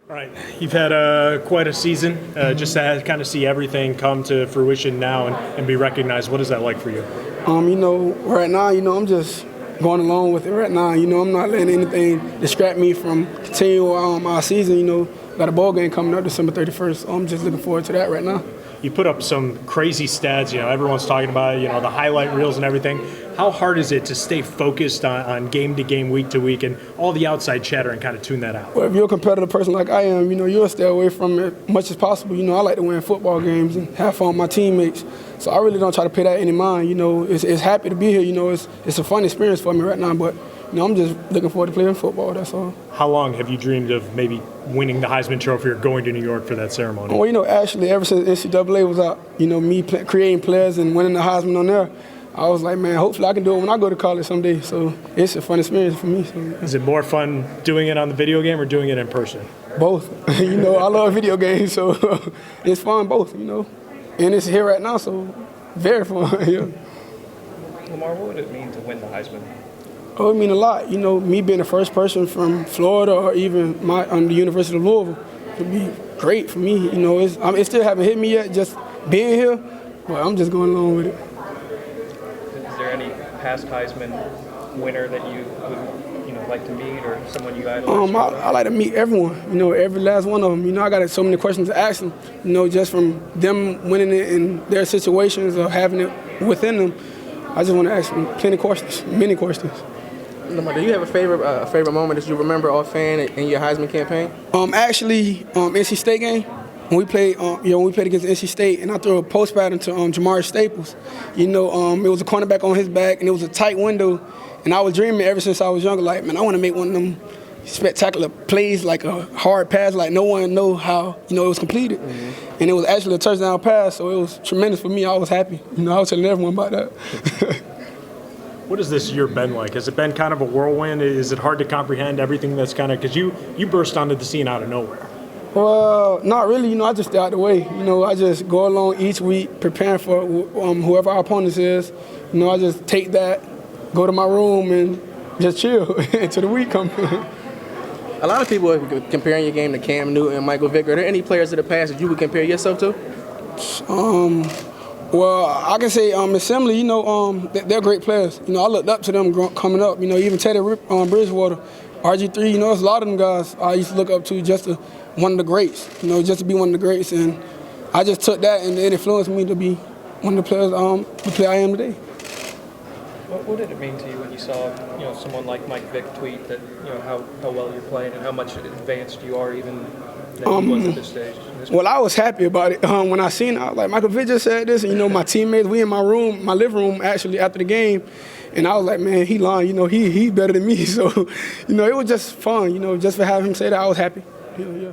All right, you've had quite a season. Just to kind of see everything come to fruition now and be recognized. What is that like for you? Right now, I'm just going along with it right now. I'm not letting anything distract me from continuing our season. Got a ball game coming up December 31st. So I'm just looking forward to that right now. You put up some crazy stats. Everyone's talking about the highlight reels and everything. How hard is it to stay focused on game to game, week to week, and all the outside chatter and kind of tune that out? Well, if you're a competitive person like I am, you'll stay away from it as much as possible. I like to win football games and have fun with my teammates. So I really don't try to pay that any mind. It's happy to be here. It's a fun experience for me right now, but I'm just looking forward to playing football, that's all. How long have you dreamed of maybe winning the Heisman Trophy or going to New York for that ceremony? Well, actually, ever since NCAA was out, me creating players and winning the Heisman on there, I was like, man, hopefully I can do it when I go to college someday. So it's a fun experience for me. So. Is it more fun doing it on the video game or doing it in person? Both. I love video games, so it's fun both, And it's here right now, so very fun. Yeah. Lamar, what would it mean to win the Heisman? Oh, it would mean a lot. Me being the first person from Florida or even the University of Louisville would be great for me. It still haven't hit me yet, just being here, but I'm just going along with it. Is there any past Heisman winner that you would like to meet or someone you idolize? I like to meet everyone, every last one of them. I got so many questions to ask them, just from them winning it in their situations or having it within them. I just want to ask them plenty questions, many questions. Lamar, do you have a favorite moment that you remember offhand in your Heisman campaign? NC State game. When we played, when we played against NC State, and I threw a post pattern to Jamar Staples. It was a cornerback on his back, and it was a tight window. And I was dreaming ever since I was younger, like, man, I want to make one of them spectacular plays, like a hard pass, like no one know how, it was completed. Mm-hmm. And it was actually a touchdown pass, so it was tremendous for me. I was happy. I was telling everyone about that. What has this year been like? Has it been kind of a whirlwind? Is it hard to comprehend everything that's kind of, because you burst onto the scene out of nowhere? Well, not really. I just stay out the way. I just go along each week preparing for whoever our opponent is. I just take that, go to my room, and just chill until the week comes. A lot of people are comparing your game to Cam Newton and Michael Vick. Are there any players of the past that you would compare yourself to? Well, I can say assembly, they're great players. I looked up to them coming up. Even Teddy Bridgewater, RG3, there's a lot of them guys I used to look up to just to one of the greats, just to be one of the greats. And I just took that and it influenced me to be one of the players, the player I am today. What did it mean to you when you saw, someone like Mike Vick tweet that, how well you're playing and how much advanced you are even than he was at this stage? Well, I was happy about it. When I seen it, I was like, Michael Vick just said this. And, my teammates, we in my living room, actually, after the game. And I was like, man, he lying. He's better than me. So, it was just fun, just for having him say that, I was happy. Yeah.